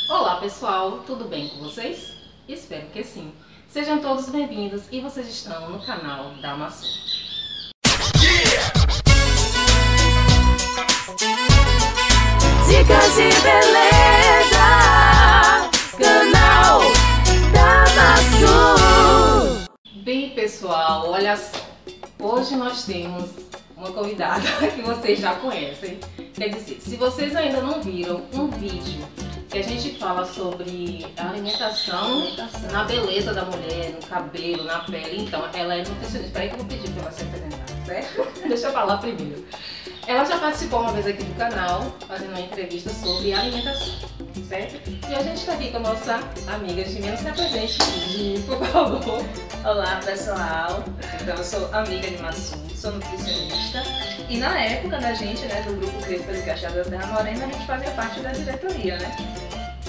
Olá pessoal, tudo bem com vocês? Espero que sim. Sejam todos bem-vindos e vocês estão no canal da Massu. Dicas de beleza, canal da Massu. Bem pessoal, olha só, hoje nós temos uma convidada que vocês já conhecem. Quer dizer, se vocês ainda não viram um vídeo que a gente fala sobre a alimentação na beleza da mulher, no cabelo, na pele, então ela é nutricionista. Peraí que eu vou pedir para ela se apresentar, certo? Deixa eu falar primeiro. Ela já participou uma vez aqui do canal, fazendo uma entrevista sobre alimentação, certo? E a gente está aqui com a nossa amiga Jimena. Se apresente, Jimena, por favor. Olá pessoal, então eu sou amiga de Massu, sou nutricionista e na época da gente, do grupo Crespas e Cachaça da Terra Morena, a gente fazia parte da diretoria,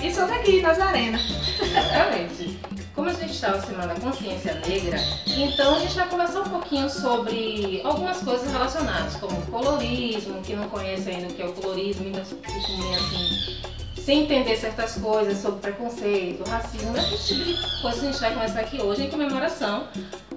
E sou daqui, Nazarena. Exatamente. Como a gente está na Semana da Consciência Negra, então a gente vai conversar um pouquinho sobre algumas coisas relacionadas, como colorismo, que não conhece ainda o que é o colorismo, ainda costuma assim, sem entender certas coisas sobre preconceito, racismo, esse tipo de coisa que a gente vai conversar aqui hoje em comemoração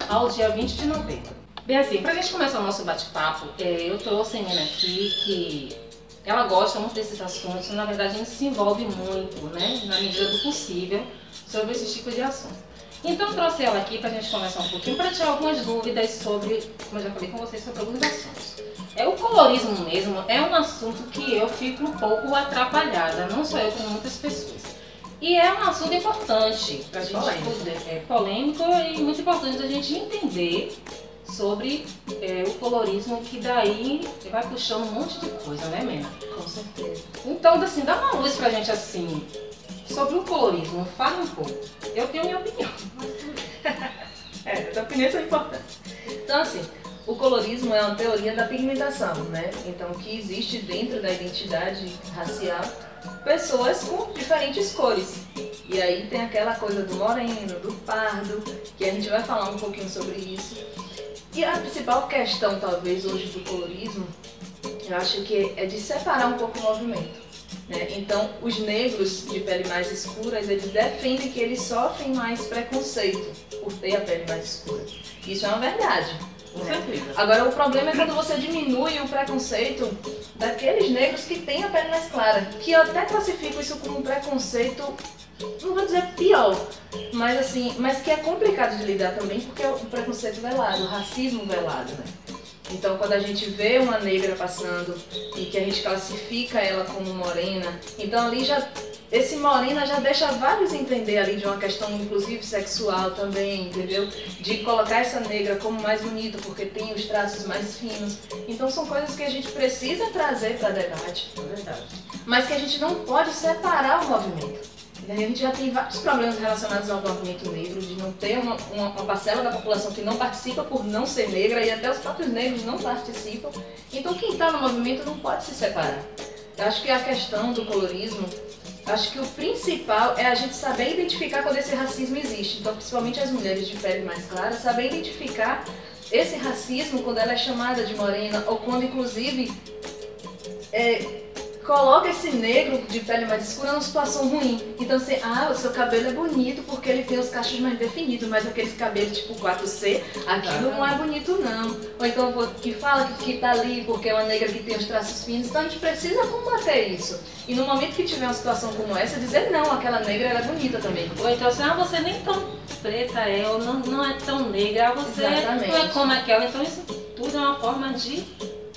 ao dia 20 de novembro. Bem assim, pra gente começar o nosso bate-papo, eu trouxe a menina aqui que ela gosta muito desses assuntos, na verdade a gente se envolve muito, na medida do possível, sobre esse tipo de assunto. Então eu trouxe ela aqui pra gente conversar um pouquinho, para tirar algumas dúvidas sobre, como eu já falei com vocês, sobre alguns assuntos. O colorismo mesmo é um assunto que eu fico um pouco atrapalhada, não só eu, como muitas pessoas. E é um assunto importante pra gente poder, polêmico e muito importante a gente entender sobre o colorismo, que daí vai puxando um monte de coisa, né, Mena? Com certeza. Então, assim, dá uma luz pra gente, assim, sobre o colorismo, fala um pouco. Eu tenho minha opinião. As opiniões são importantes. Então, assim, o colorismo é uma teoria da pigmentação, Então, que existe dentro da identidade racial pessoas com diferentes cores. E aí tem aquela coisa do moreno, do pardo, que a gente vai falar um pouquinho sobre isso. E a principal questão, talvez, hoje do colorismo, eu acho que é de separar um pouco o movimento. Então, os negros de pele mais escuras, eles defendem que eles sofrem mais preconceito por ter a pele mais escura. Isso é uma verdade. Com certeza. Agora, o problema é quando você diminui o preconceito daqueles negros que têm a pele mais clara, que eu até classifico isso como um preconceito, não vou dizer pior, mas que é complicado de lidar também, porque é o preconceito velado, o racismo velado, Então, quando a gente vê uma negra passando e que a gente classifica ela como morena, então ali esse morena já deixa vários entender ali de uma questão, inclusive sexual também, entendeu? De colocar essa negra como mais bonita porque tem os traços mais finos. Então, são coisas que a gente precisa trazer para debate, É verdade. mas que a gente não pode separar o movimento. A gente já tem vários problemas relacionados ao movimento negro, de não ter uma parcela da população que não participa por não ser negra, e até os próprios negros não participam. Então quem está no movimento não pode se separar. Eu acho que a questão do colorismo, acho que o principal é a gente saber identificar quando esse racismo existe. Então, principalmente as mulheres de pele mais clara, saber identificar esse racismo quando ela é chamada de morena, ou quando inclusive coloca esse negro de pele mais escura numa situação ruim. Então assim, o seu cabelo é bonito porque ele tem os cachos mais definidos, mas aqueles cabelos tipo 4C, aquilo não é bonito não. Ou então que fala que tá ali porque é uma negra que tem os traços finos. Então a gente precisa combater isso. E no momento que tiver uma situação como essa, dizer não, aquela negra ela é bonita também. Ou então assim, você nem tão preta ou não é tão negra, você Exatamente. não é como aquela. Então isso tudo é uma forma de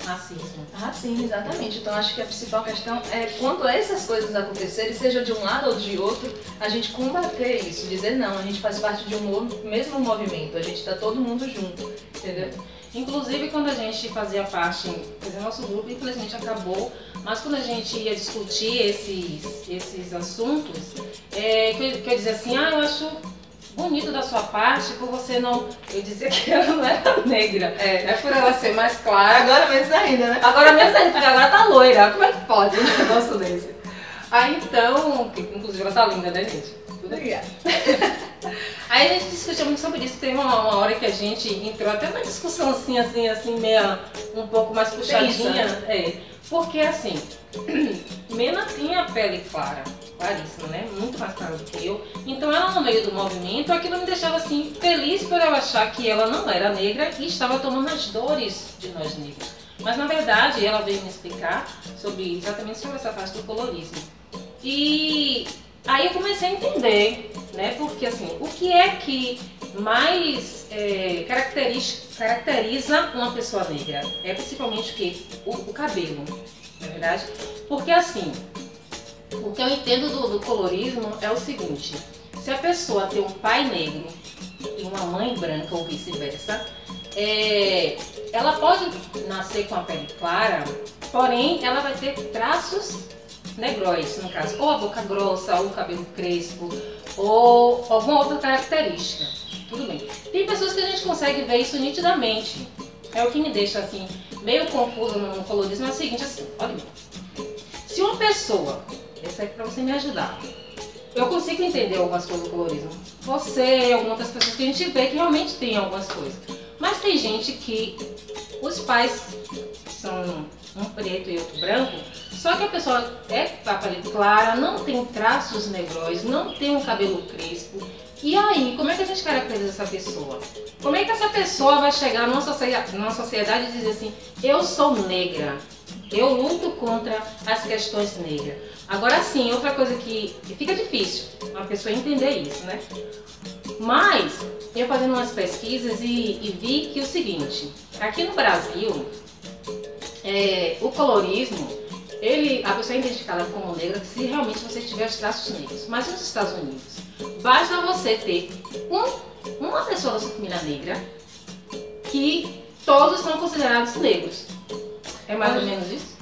racismo. Racismo, exatamente. Então acho que a principal questão é quando essas coisas acontecerem, seja de um lado ou de outro, a gente combater isso, dizer não, a gente faz parte de um mesmo movimento, a gente está todo mundo junto, entendeu? Inclusive quando a gente fazia parte, nosso grupo infelizmente acabou, mas quando a gente ia discutir esses assuntos, que eu dizia assim, eu acho bonito da sua parte por você não... Eu dizia que ela não era negra, por ela ser mais clara. Agora menos ainda, Agora menos ainda, porque agora tá loira. Como é que pode um negócio desse? Aí então, inclusive ela tá linda, né, gente? Obrigada. Aí a gente discutiu muito sobre isso. Teve uma hora que a gente entrou até uma discussão assim, meia um pouco mais puxadinha. Porque assim, Mena tinha a pele clara. claríssima, né? Muito mais clara do que eu. Então ela no meio do movimento, aquilo me deixava assim feliz por eu achar que ela não era negra e estava tomando as dores de nós negros. Mas na verdade ela veio me explicar exatamente sobre essa parte do colorismo. E aí eu comecei a entender, né? Porque assim, o que é que mais caracteriza uma pessoa negra? É principalmente o quê? O cabelo, na verdade. Porque assim, o que eu entendo do colorismo é o seguinte: se a pessoa tem um pai negro e uma mãe branca ou vice-versa, ela pode nascer com a pele clara, porém ela vai ter traços negróis, no caso, ou a boca grossa, ou o cabelo crespo, ou alguma outra característica. Tudo bem. Tem pessoas que a gente consegue ver isso nitidamente. É o que me deixa assim meio confusa no colorismo. É o seguinte, assim, olha bem. Se uma pessoa, essa aqui para você me ajudar, eu consigo entender algumas coisas do colorismo. Você, algumas outras pessoas que a gente vê que realmente tem algumas coisas. Mas tem gente que os pais são um preto e outro branco, só que a pessoa é com a pele clara, não tem traços negróis, não tem um cabelo crespo. E aí, como é que a gente caracteriza essa pessoa? Como é que essa pessoa vai chegar numa sociedade e dizer assim, eu sou negra, eu luto contra as questões negras? Agora sim, outra coisa que fica difícil uma pessoa entender isso, né? Mas eu fazendo umas pesquisas e vi que o seguinte, aqui no Brasil, o colorismo, a pessoa é identificada como negra se realmente você tiver os traços negros. Mas nos Estados Unidos, basta você ter uma pessoa da sua família negra que todos são considerados negros. É mais ou menos isso?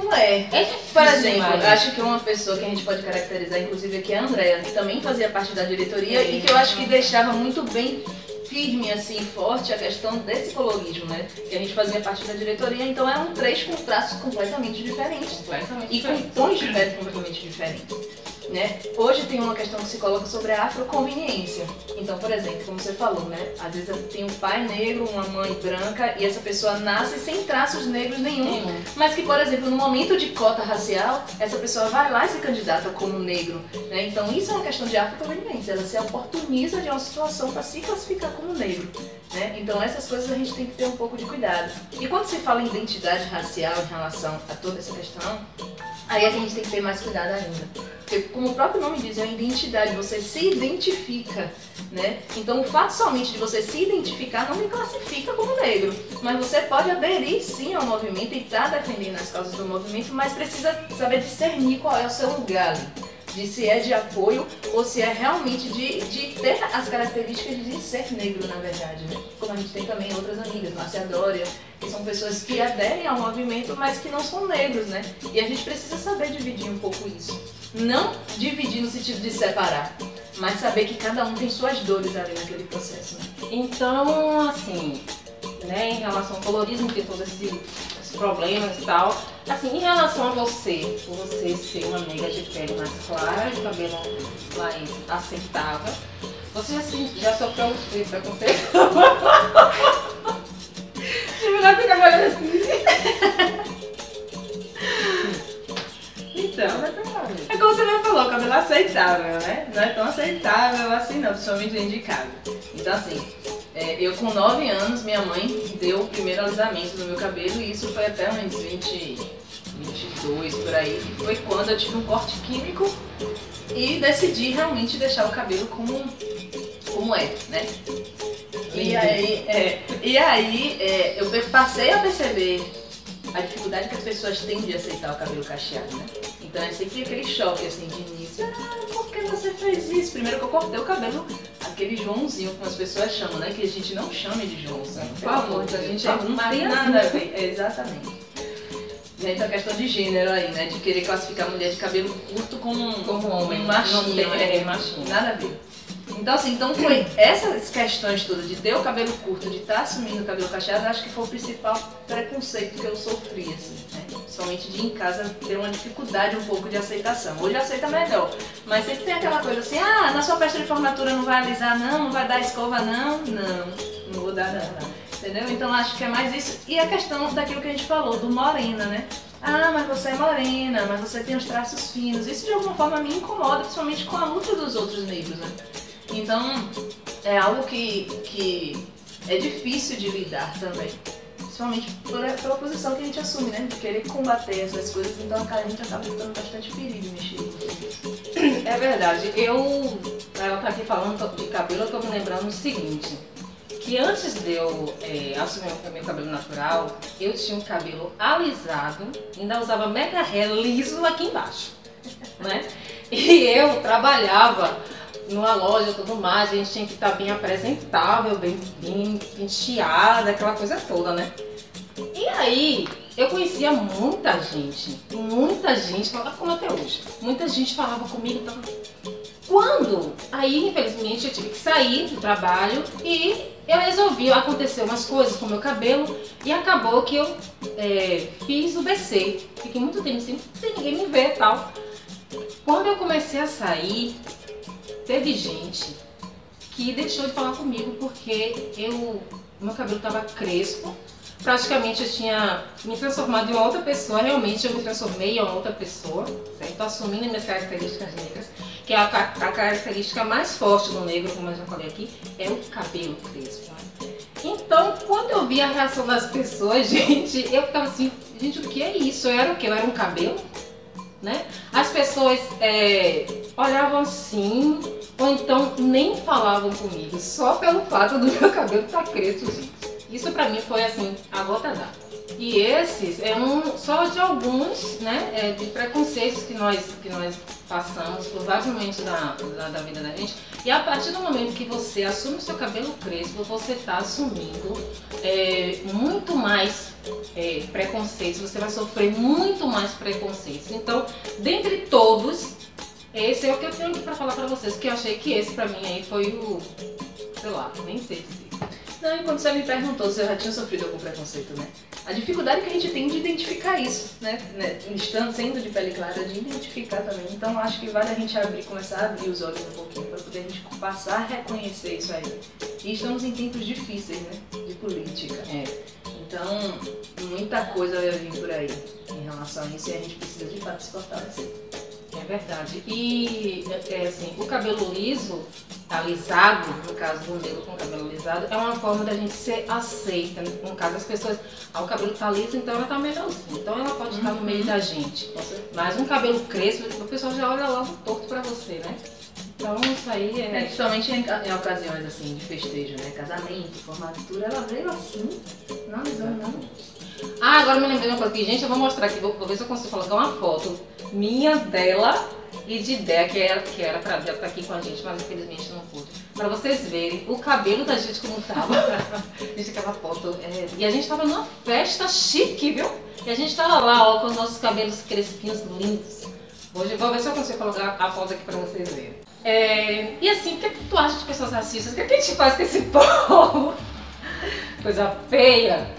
Não é. É difícil, Por exemplo, mas... eu acho que uma pessoa que a gente pode caracterizar, inclusive aqui é a Andrea, que também fazia parte da diretoria e que eu acho que deixava muito bem firme, assim, forte a questão desse colorismo, né? Que a gente fazia parte da diretoria, então eram três com traços completamente diferentes. E com tons de pele completamente diferentes. Né? Hoje tem uma questão que se coloca sobre a afroconveniência. Então, por exemplo, como você falou, né? Às vezes tem um pai negro, uma mãe branca e essa pessoa nasce sem traços negros nenhum. Mas que, por exemplo, no momento de cota racial, essa pessoa vai lá e se candidata como negro. Né? Então, isso é uma questão de afroconveniência. Ela se oportuniza de uma situação para se classificar como negro. Né? Então, essas coisas a gente tem que ter um pouco de cuidado. E quando se fala em identidade racial em relação a toda essa questão, aí é que a gente tem que ter mais cuidado ainda. Porque, como o próprio nome diz, é uma identidade, você se identifica, né? Então, o fato somente de você se identificar não me classifica como negro. Mas você pode aderir, sim, ao movimento e estar defendendo as causas do movimento, mas precisa saber discernir qual é o seu lugar ali. De se é de apoio ou se é realmente de ter as características de ser negro, na verdade, né? Como a gente tem também outras amigas, Márcia Dória, que são pessoas que aderem ao movimento, mas que não são negros, né? E a gente precisa saber dividir um pouco isso. Não dividir no sentido de separar, mas saber que cada um tem suas dores ali naquele processo, né? Então, assim, né, em relação ao colorismo, que todos esses problemas e tal, assim, em relação a você, por você ser uma negra de pele mais clara, de cabelo mais aceitável, você já sofreu esse preconceito? De mulher ficar olhando assim. Então, é como você já falou, cabelo aceitável, né? Não é tão aceitável assim não, principalmente dentro de casa. Então assim, eu com 9 anos, minha mãe deu o primeiro alisamento no meu cabelo e isso foi até uns 22 por aí, que foi quando eu tive um corte químico e decidi realmente deixar o cabelo como é, né? E aí eu passei a perceber a dificuldade que as pessoas têm de aceitar o cabelo cacheado, né? Então é sempre aquele choque assim de início. Por que você fez isso? Primeiro que eu cortei o cabelo, aquele Joãozinho, como as pessoas chamam, né? Que a gente não chame de Joãozinho. Por favor, a gente não tem nada a ver. Exatamente. Gente, a questão de gênero aí, né? De querer classificar a mulher de cabelo curto como homem, machinho, machinho. Nada a ver. Então assim, foi essas questões todas de ter o cabelo curto, de estar assumindo o cabelo cacheado, acho que foi o principal preconceito que eu sofri, assim, né? Somente de em casa ter uma dificuldade um pouco de aceitação. Hoje aceita melhor, mas sempre tem aquela coisa assim, na sua festa de formatura não vai alisar não vai dar escova não vou dar não. Entendeu? Então acho que é mais isso. E a questão daquilo que a gente falou, do morena, né? Ah, mas você é morena, mas você tem os traços finos. Isso de alguma forma me incomoda, principalmente com a luta dos outros negros, né? Então, é algo que é difícil de lidar também. Principalmente pela posição que a gente assume, né? De querer combater essas coisas, então a gente acaba ficando bastante ferido mexer com isso. É verdade. Ela tá aqui falando de cabelo, eu tô me lembrando o seguinte, que antes de eu assumir o meu cabelo natural, eu tinha um cabelo alisado, ainda usava mega hair liso aqui embaixo, né? E eu trabalhava numa loja e tudo mais, a gente tinha que estar bem apresentável, bem penteada, aquela coisa toda, né? E aí, eu conhecia muita gente, como até hoje, muita gente falava comigo, então, quando? Aí, infelizmente, eu tive que sair do trabalho e eu resolvi, aconteceu umas coisas com o meu cabelo e acabou que eu fiz o BC. Fiquei muito tempo assim, sem ninguém me ver e tal. Quando eu comecei a sair, teve gente que deixou de falar comigo porque meu cabelo estava crespo. Praticamente eu tinha me transformado em uma outra pessoa, realmente eu me transformei em uma outra pessoa, certo? Assumindo minhas características negras, que é a característica mais forte do negro, como eu já falei aqui, é o cabelo crespo, né? Então, quando eu vi a reação das pessoas, gente, eu ficava assim, gente, o que é isso? Eu era o quê? Eu era um cabelo? Né? As pessoas olhavam assim, ou então nem falavam comigo, só pelo fato do meu cabelo estar crespo, gente. Isso pra mim foi assim, a gota d'água. E esses é só de alguns, né, de preconceitos que nós passamos por vários momentos da vida da gente. E a partir do momento que você assume o seu cabelo crespo, você está assumindo muito mais preconceitos, você vai sofrer muito mais preconceitos. Então, dentre todos, esse é o que eu tenho aqui pra falar pra vocês, que eu achei que esse pra mim aí foi o, sei lá, nem sei dizer. Não, e quando você me perguntou se eu já tinha sofrido algum preconceito, né? A dificuldade que a gente tem de identificar isso, né? Estando sendo de pele clara, de identificar também. Então acho que vale a gente começar a abrir os olhos um pouquinho para poder a gente passar a reconhecer isso aí. E estamos em tempos difíceis, né? De política. Então, muita coisa vai vir por aí em relação a isso e a gente precisa de fato se fortalecer. É verdade. E assim, o cabelo liso, alisado, no caso do negro com cabelo alisado, é uma forma da gente ser aceita. No caso, as pessoas, o cabelo tá liso, então ela tá melhorzinha. Então ela pode estar no meio da gente. Mas um cabelo crespo, o pessoal já olha logo torto pra você, né? Então isso aí principalmente em ocasiões assim de festejo, né? Casamento, formatura, ela veio assim, não alisando não. Ah, agora me lembrei de uma coisa aqui, gente, eu vou mostrar aqui, vou ver se eu consigo colocar uma foto minha, dela e de Dé, que era pra estar aqui com a gente, mas infelizmente não pude. Pra vocês verem o cabelo da gente como tava. Gente, aquela foto. E a gente tava numa festa chique, viu? E a gente tava lá, ó, com os nossos cabelos crespinhos lindos. Hoje vou ver se eu consigo colocar a foto aqui pra vocês verem. E assim, o que tu acha de pessoas racistas? O que a gente faz com esse povo? Coisa feia.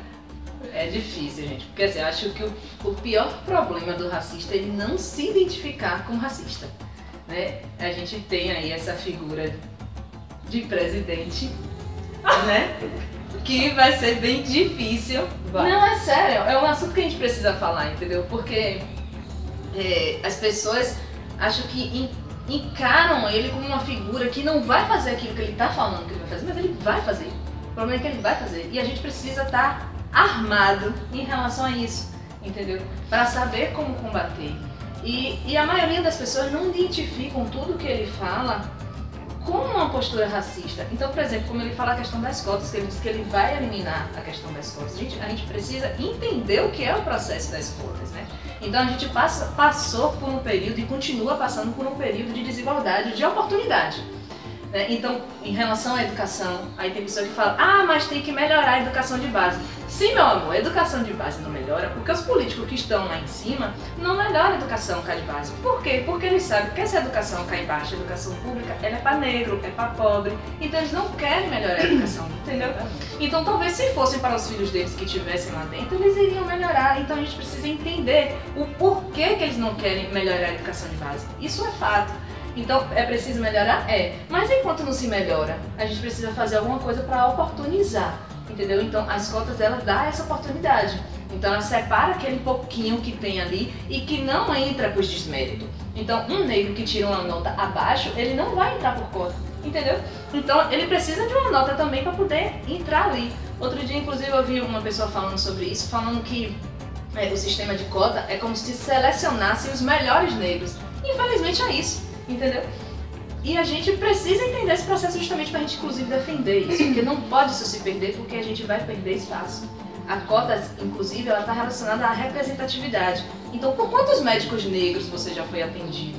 É difícil, gente, porque assim, eu acho que o pior problema do racista é ele não se identificar como racista, né? A gente tem aí essa figura de presidente, né? Que vai ser bem difícil. Não, é sério, é um assunto que a gente precisa falar, entendeu? Porque as pessoas acham que encaram ele como uma figura que não vai fazer aquilo que ele tá falando que ele vai fazer, mas ele vai fazer. O problema é que ele vai fazer. E a gente precisa estar armado em relação a isso, entendeu? Para saber como combater. E a maioria das pessoas não identificam tudo que ele fala como uma postura racista. Então, por exemplo, como ele fala a questão das cotas, que ele diz que ele vai eliminar a questão das cotas, a gente precisa entender o que é o processo das cotas, né? Então a gente passou por um período e continua passando por um período de desigualdade, de oportunidade. Então, em relação à educação, aí tem pessoa que fala, mas tem que melhorar a educação de base. Sim, meu amor, a educação de base não melhora porque os políticos que estão lá em cima não melhoram a educação cá de base. Por quê? Porque eles sabem que essa educação cá embaixo, a educação pública, ela é para negro, é para pobre, então eles não querem melhorar a educação, entendeu? Então talvez se fossem para os filhos deles que estivessem lá dentro, eles iriam melhorar. Então a gente precisa entender o porquê que eles não querem melhorar a educação de base. Isso é fato. Então, é preciso melhorar? Mas enquanto não se melhora, a gente precisa fazer alguma coisa para oportunizar, entendeu? Então, as cotas, elas dão essa oportunidade. Então ela separa aquele pouquinho que tem ali e que não entra por desmérito. Então um negro que tira uma nota abaixo, ele não vai entrar por cota, entendeu? Então ele precisa de uma nota também para poder entrar ali. Outro dia, inclusive, eu vi uma pessoa falando sobre isso, falando que o sistema de cota é como se selecionasse os melhores negros. Infelizmente é isso, entendeu? E a gente precisa entender esse processo justamente para a gente, inclusive, defender isso, porque não pode isso se perder, porque a gente vai perder espaço. A cota, inclusive, ela está relacionada à representatividade. Então, por quantos médicos negros você já foi atendido?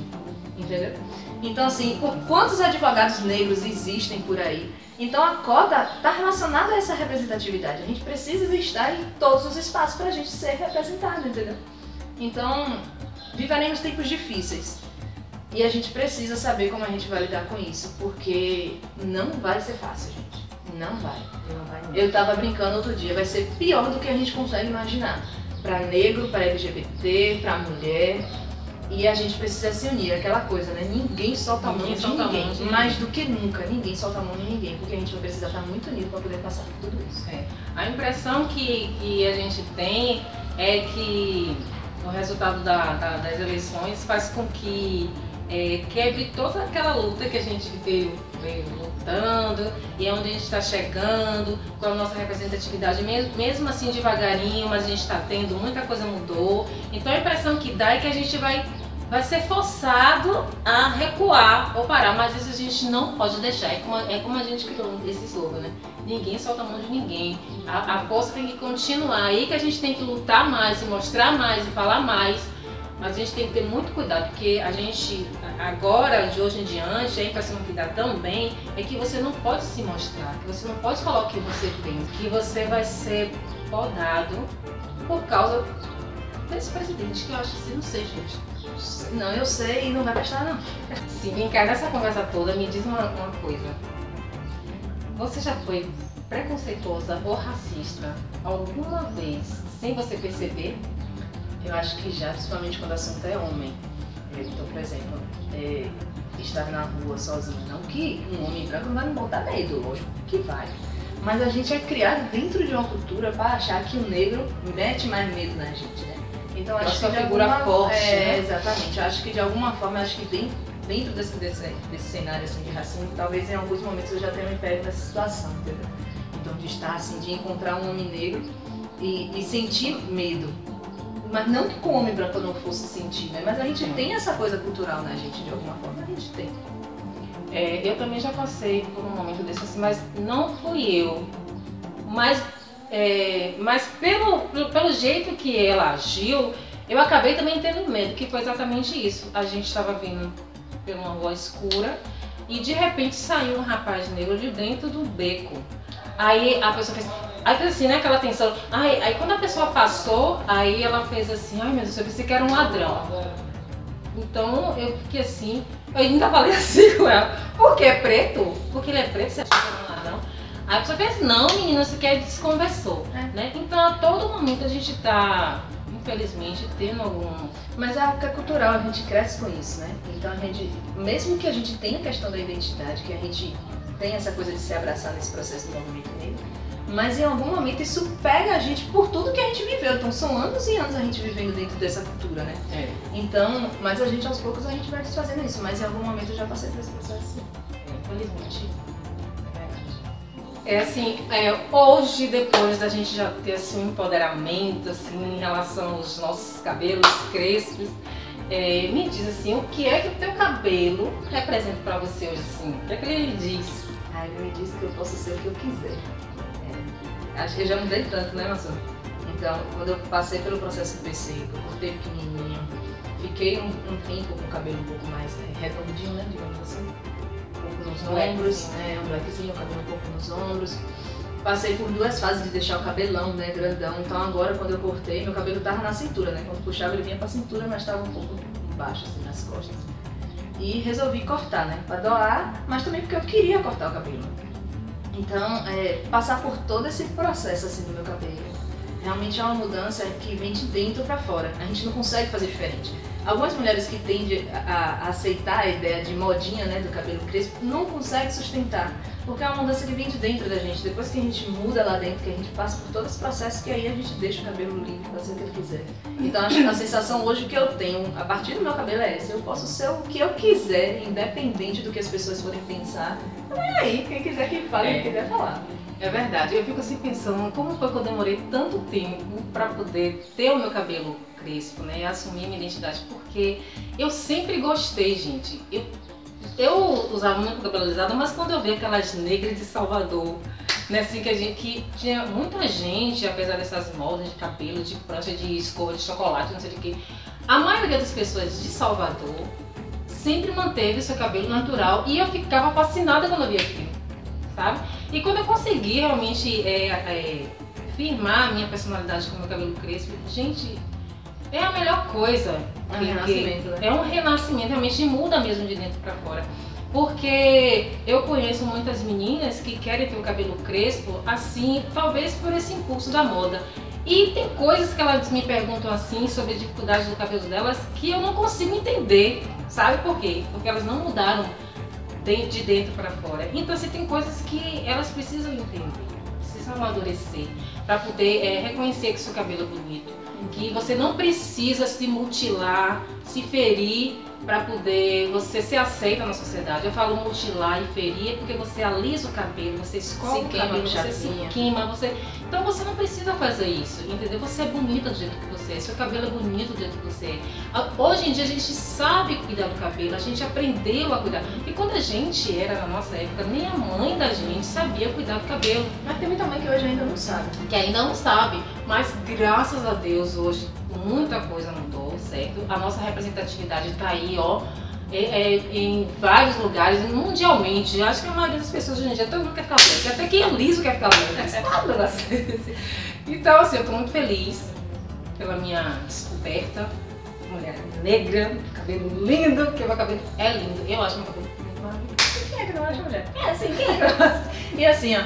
Entendeu? Então, assim, por quantos advogados negros existem por aí? Então, a cota está relacionada a essa representatividade. A gente precisa estar em todos os espaços para a gente ser representado, entendeu? Então, viveremos tempos difíceis. E a gente precisa saber como a gente vai lidar com isso, porque não vai ser fácil, gente. Não vai. Eu tava brincando outro dia, vai ser pior do que a gente consegue imaginar. Pra negro, pra LGBT, pra mulher. E a gente precisa se unir, aquela coisa, né? Ninguém solta a mão de ninguém. Mais do que nunca, ninguém solta a mão de ninguém, porque a gente vai precisar estar muito unido pra poder passar por tudo isso. A impressão que a gente tem é que o resultado das eleições faz com que quebre toda aquela luta que a gente veio lutando e é onde a gente está chegando com a nossa representatividade, mesmo assim devagarinho, mas a gente está tendo, muita coisa mudou. Então a impressão que dá é que a gente vai ser forçado a recuar ou parar, mas isso a gente não pode deixar. É como a gente criou esse slogan, né? Ninguém solta a mão de ninguém. A força tem que continuar. Aí que a gente tem que lutar mais, e mostrar mais, e falar mais. Mas a gente tem que ter muito cuidado, porque a gente, agora, de hoje em diante, a impressão que dá também é que você não pode se mostrar, que você não pode falar o que você tem, que você vai ser podado por causa desse presidente, que eu acho assim, não sei, gente. Não, eu sei e não vai prestar, não. Se brincar nessa conversa toda, me diz uma coisa. Você já foi preconceituosa ou racista alguma vez, sem você perceber? Eu acho que já, principalmente quando o assunto é homem. Então, por exemplo, estar na rua sozinho. Não que um homem branco não vai me botar medo, lógico que vai. Mas a gente é criado dentro de uma cultura para achar que o negro mete mais medo na gente, né? Então, acho que a figura forte, né? Exatamente. Eu acho que de alguma forma, acho que dentro desse cenário assim, de racismo, talvez em alguns momentos eu já tenha me pego nessa situação, entendeu? Então, de estar assim, de encontrar um homem negro e sentir medo. Mas não que com o homem branco eu não fosse sentir, né? Mas a gente tem essa coisa cultural na gente, de alguma forma, a gente tem. Eu também já passei por um momento desse, assim, mas não fui eu. Mas pelo jeito que ela agiu, eu acabei também tendo medo, que foi exatamente isso. A gente estava vindo por uma rua escura e de repente saiu um rapaz negro de dentro do beco. Aí a pessoa fez... Aí fez assim, né, aquela tensão. Aí quando a pessoa passou, aí ela fez assim, ai meu Deus, eu pensei que era um ladrão. Então eu fiquei assim, eu ainda falei assim com ela, porque é preto? Porque ele é preto, você acha que era um ladrão? Aí a pessoa fez, não menina, você quer desconversou, né? Então a todo momento a gente tá, infelizmente, tendo algum... Mas é algo que é cultural, a gente cresce com isso, né? Então a gente, mesmo que a gente tenha a questão da identidade, que a gente tem essa coisa de se abraçar nesse processo do movimento negro, mas em algum momento isso pega a gente por tudo que a gente viveu. Então são anos e anos a gente vivendo dentro dessa cultura, né? Então, mas a gente aos poucos a gente vai desfazendo isso. Mas em algum momento eu já passei por esse processo. Infelizmente. Assim, hoje, depois da gente já ter assim, um empoderamento assim, em relação aos nossos cabelos crespos, me diz assim, o que é que o teu cabelo representa pra você hoje assim? O que é que ele diz? Ele me diz que eu posso ser o que eu quiser. Acho que eu já mudei tanto, né, Maçã? Então, quando eu passei pelo processo do PC, que eu cortei pequenininho, fiquei um tempo com o cabelo um pouco mais redondinho, né, digamos assim, um pouco nos ombros, né, um blackzinho, o cabelo um pouco nos ombros. Passei por 2 fases de deixar o cabelão, né, grandão. Então agora, quando eu cortei, meu cabelo tava na cintura, né, quando puxava ele vinha pra cintura, mas tava um pouco embaixo, assim, nas costas. E resolvi cortar, né, pra doar, mas também porque eu queria cortar o cabelo. Então, passar por todo esse processo assim do meu cabelo, realmente é uma mudança que vem de dentro pra fora. A gente não consegue fazer diferente. algumas mulheres que tendem a aceitar a ideia de modinha, né, do cabelo crespo, não conseguem sustentar. Porque é uma mudança que vem de dentro da gente. Depois que a gente muda lá dentro, que a gente passa por todos os processos, que aí a gente deixa o cabelo livre pra ser o que ele quiser. Então a sensação hoje que eu tenho, a partir do meu cabelo é essa. Eu posso ser o que eu quiser, independente do que as pessoas forem pensar. É aí, quem quiser que fale, quem quiser falar. É verdade, eu fico assim pensando como foi que eu demorei tanto tempo para poder ter o meu cabelo crespo, né, e assumir a minha identidade, porque eu sempre gostei, gente. Eu usava muito cabelo alisado, mas quando eu vi aquelas negras de Salvador, né, assim, que tinha muita gente, apesar dessas modas de cabelo, de prancha, de escova, de chocolate, não sei de que, a maioria das pessoas de Salvador sempre manteve o seu cabelo natural e eu ficava fascinada quando eu via aquilo, sabe? E quando eu consegui realmente firmar a minha personalidade com o meu cabelo crespo, gente, é a melhor coisa. É um renascimento, né? É um renascimento, realmente muda mesmo de dentro pra fora. Porque eu conheço muitas meninas que querem ter o cabelo crespo, assim, talvez por esse impulso da moda. E tem coisas que elas me perguntam assim sobre a dificuldade do cabelo delas que eu não consigo entender. Sabe por quê? Porque elas não mudaram de dentro para fora. Então, assim, tem coisas que elas precisam entender, precisam amadurecer para poder reconhecer que seu cabelo é bonito, que você não precisa se mutilar, se ferir para poder você ser aceita na sociedade. Eu falo mutilar e ferir porque você alisa o cabelo, você escova o cabelo, você se queima, então você não precisa fazer isso, entendeu? Você é bonita do jeito que você é, seu cabelo é bonito do jeito que você é. Hoje em dia a gente sabe cuidar do cabelo, a gente aprendeu a cuidar. E quando a gente era na nossa época, nem a mãe da gente sabia cuidar do cabelo. Mas tem muita mãe que hoje ainda não sabe. Que ainda não sabe, mas graças a Deus hoje muita coisa mudou, certo? A nossa representatividade está aí, ó, em vários lugares, mundialmente. Eu acho que a maioria das pessoas hoje em dia, todo mundo quer ficar branco, até quem é liso quer ficar branco. Então, assim, eu tô muito feliz pela minha descoberta, mulher negra, cabelo lindo, que meu cabelo é lindo. Eu acho meu cabelo muito maravilhoso. Quem é que não acha, mulher? É assim, quem é que não acha? E assim, ó,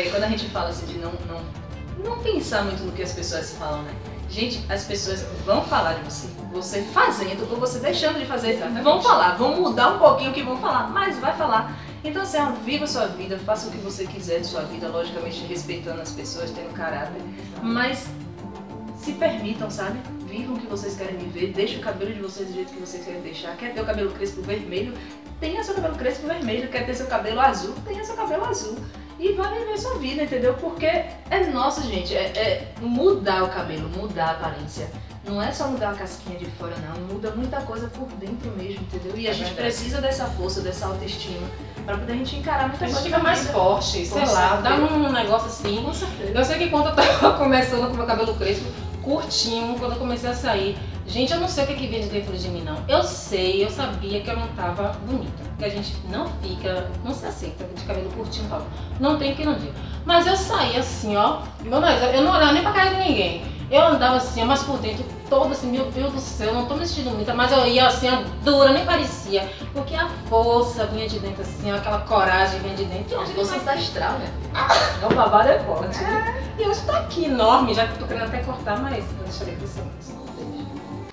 quando a gente fala assim de não pensar muito no que as pessoas falam, né? Gente, as pessoas vão falar de você. Você fazendo ou você deixando de fazer, vão falar, vão mudar um pouquinho o que vão falar, mas vai falar. Então, assim, viva a sua vida, faça o que você quiser de sua vida, logicamente respeitando as pessoas, tendo caráter, mas se permitam, sabe? Vivam o que vocês querem viver, deixem o cabelo de vocês do jeito que vocês querem deixar. Quer ter o cabelo crespo vermelho? Tenha seu cabelo crespo vermelho. Quer ter seu cabelo azul? Tenha seu cabelo azul. E vai viver sua vida, entendeu? Porque é nosso, gente, é mudar o cabelo, mudar a aparência. Não é só mudar a casquinha de fora, não. Muda muita coisa por dentro mesmo, entendeu? E a gente precisa dessa força, dessa autoestima, pra poder a gente encarar muita coisa. A gente fica mais forte, sei lá, dá um negócio assim. Com certeza. Eu sei que quando eu tava começando com meu cabelo crespo, curtinho, quando eu comecei a sair, gente, eu não sei o que vem de dentro de mim, não. Eu sabia que eu não tava bonita. Que a gente não se aceita de cabelo curtinho e tal. Não tem que não diga. Mas eu saí assim, ó, eu não olhava nem pra cara de ninguém. Eu andava assim, mas por dentro todo assim, meu Deus do céu, eu não tô me sentindo bonita, mas eu ia assim, dura, nem parecia. Porque a força vinha de dentro assim, aquela coragem vinha de dentro. A força está astral, né? O babado é forte. E hoje tá aqui enorme, já que eu tô querendo até cortar, mas eu deixarei crescer mais.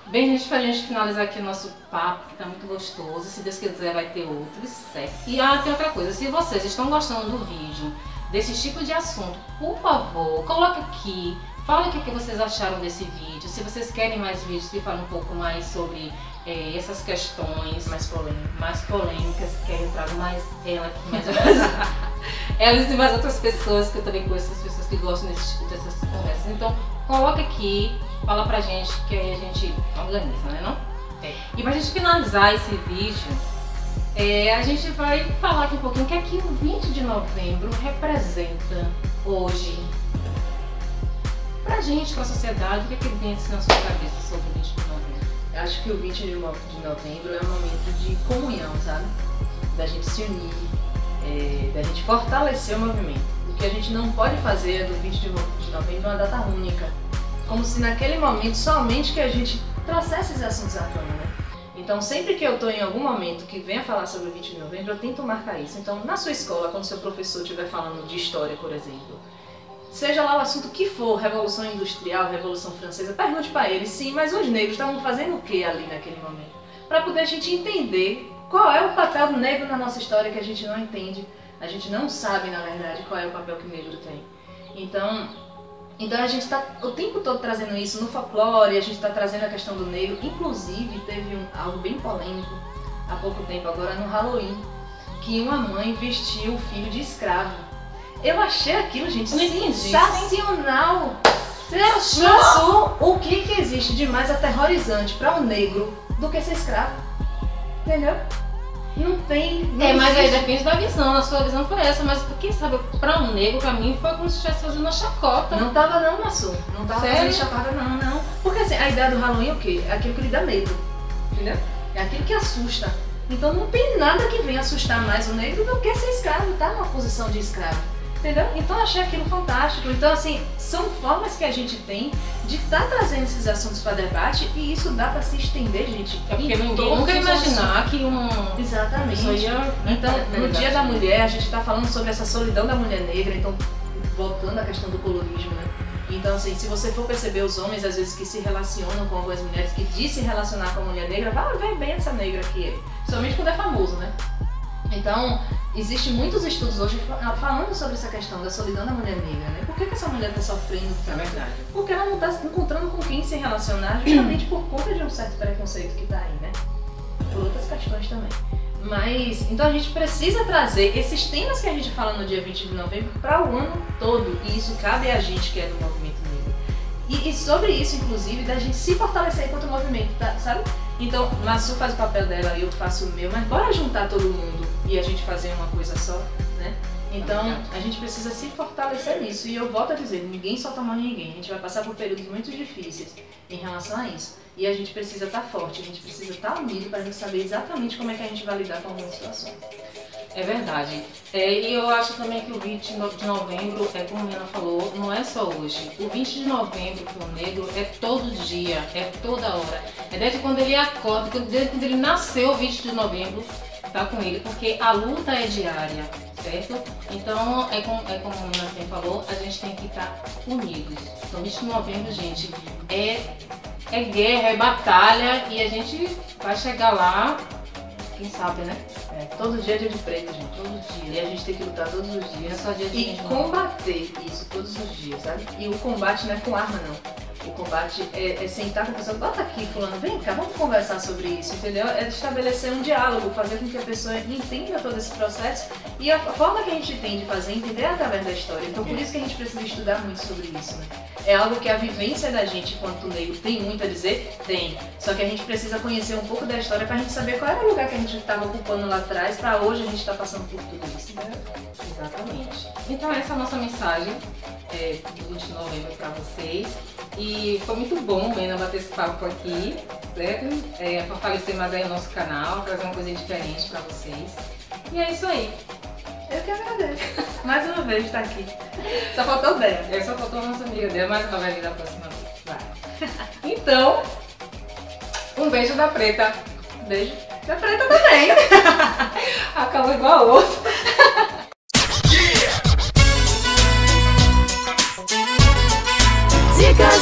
Bem, gente, pra gente finalizar aqui o nosso papo, que tá muito gostoso. Se Deus quiser, vai ter outros, certo? E tem outra coisa, se vocês estão gostando do vídeo, desse tipo de assunto, por favor, coloque aqui. Fala o que vocês acharam desse vídeo, se vocês querem mais vídeos que falem um pouco mais sobre essas questões mais polêmicas, querem entrar mais ela e mais outras pessoas, que eu também conheço as pessoas que gostam dessas conversas. Então, coloca aqui, fala pra gente, que aí a gente organiza, né, não? E pra gente finalizar esse vídeo, a gente vai falar aqui um pouquinho o que é que o 20 de novembro representa hoje. Pra gente, pra sociedade, o que é que vem assim na sua cabeça sobre o 20 de novembro? Eu acho que o 20 de novembro é um momento de comunhão, sabe? Da gente se unir, da gente fortalecer o movimento. O que a gente não pode fazer do 20 de novembro uma data única. Como se naquele momento somente que a gente trouxesse esses assuntos à tona, né? Então, sempre que eu estou em algum momento que venha falar sobre o 20 de novembro, eu tento marcar isso. Então, na sua escola, quando seu professor estiver falando de história, por exemplo, seja lá o assunto que for, Revolução Industrial, Revolução Francesa, pergunte para eles, sim, mas os negros estavam fazendo o que ali naquele momento? Para poder a gente entender qual é o papel do negro na nossa história que a gente não entende, a gente não sabe, na verdade, qual é o papel que o negro tem. Então a gente está o tempo todo trazendo isso no folclore, a gente está trazendo a questão do negro. Inclusive, teve algo bem polêmico há pouco tempo, agora no Halloween, que uma mãe vestiu o filho de escravo. Eu achei aquilo, gente, sensacional! Você achou o que existe de mais aterrorizante para um negro do que ser escravo? Entendeu? Não tem. Não mas aí existe. depende da visão. A sua visão foi essa, mas quem sabe pra um negro, pra mim, foi como se estivesse fazendo uma chacota. Não tava não, Massu. Não tava Sério? fazendo chacota não. Porque assim, a ideia do Halloween é o quê? É aquilo que lhe dá medo. Entendeu? É aquilo que assusta. Então não tem nada que venha assustar mais o negro do que ser escravo, tá numa posição de escravo. Entendeu? Então eu achei aquilo fantástico. Então assim, são formas que a gente tem de estar trazendo esses assuntos para debate e isso dá para se estender, gente. É porque em ninguém todos nunca ia os imaginar que Exatamente. Isso aí é, Então, no verdade. Dia da Mulher, a gente está falando sobre essa solidão da mulher negra, então, voltando à questão do colorismo, né? Então, assim, se você for perceber os homens, às vezes, que se relacionam com algumas mulheres, que diz se relacionar com a mulher negra, vai ver bem essa negra aqui, ele. Somente quando é famoso, né? Então, existem muitos estudos hoje falando sobre essa questão da solidão da mulher negra, né? Por que essa mulher está sofrendo É tanto? verdade. Porque ela não está encontrando com quem se relacionar, justamente por conta de um certo preconceito que está aí, né? Por outras questões também. Mas, então a gente precisa trazer esses temas que a gente fala no dia 20 de novembro para o ano todo. E isso cabe a gente que é do movimento negro. E sobre isso, inclusive, da gente se fortalecer enquanto movimento, tá, sabe? Então, Massu faz o papel dela e eu faço o meu, mas bora juntar todo mundo e a gente fazer uma coisa só, né? Então, a gente precisa se fortalecer nisso. E eu volto a dizer, ninguém solta a mão de ninguém. A gente vai passar por períodos muito difíceis em relação a isso. E a gente precisa estar forte, a gente precisa estar unido para a gente saber exatamente como é que a gente vai lidar com algumas situações. É verdade. E eu acho também que o 20 de novembro, como a Ana falou, não é só hoje. O 20 de novembro para o negro é todo dia, é toda hora. É desde quando ele acorda, desde quando ele nasceu, o 20 de novembro tá com ele, porque a luta é diária, certo? Então, como a Ana sempre falou, a gente tem que estar unidos. Então, 20 de novembro, gente, é guerra, é batalha e a gente vai chegar lá, quem sabe, né? Todo dia é dia de preto, gente. Todo dia. E a gente tem que lutar todos os Não é dias. só dia de E 20 de novembro. combater isso todos os dias, sabe? E o combate não é com arma, não. O combate é sentar com a pessoa, bota aqui, fulano, vem cá, vamos conversar sobre isso, entendeu? É estabelecer um diálogo, fazer com que a pessoa entenda todo esse processo e a forma que a gente tem de fazer entender através da história. Então por isso que a gente precisa estudar muito sobre isso, né? É algo que a vivência da gente enquanto negro tem muito a dizer? Tem. Só que a gente precisa conhecer um pouco da história pra gente saber qual era o lugar que a gente estava ocupando lá atrás pra hoje a gente tá passando por tudo isso, né? Exatamente. Então essa é a nossa mensagem do 20 de novembro para vocês. E foi muito bom, Mena, bater esse papo aqui, certo? Fortalecer mais aí o nosso canal, trazer uma coisa diferente para vocês. E é isso aí. Eu que agradeço. Mais uma vez estar aqui. Só faltou Débora. Eu só faltou a nossa amiga dela, mas ela vai vir da próxima vez. Vai. Então, um beijo da Preta. Beijo. Da Preta também. Acabou igual a outra. Dicas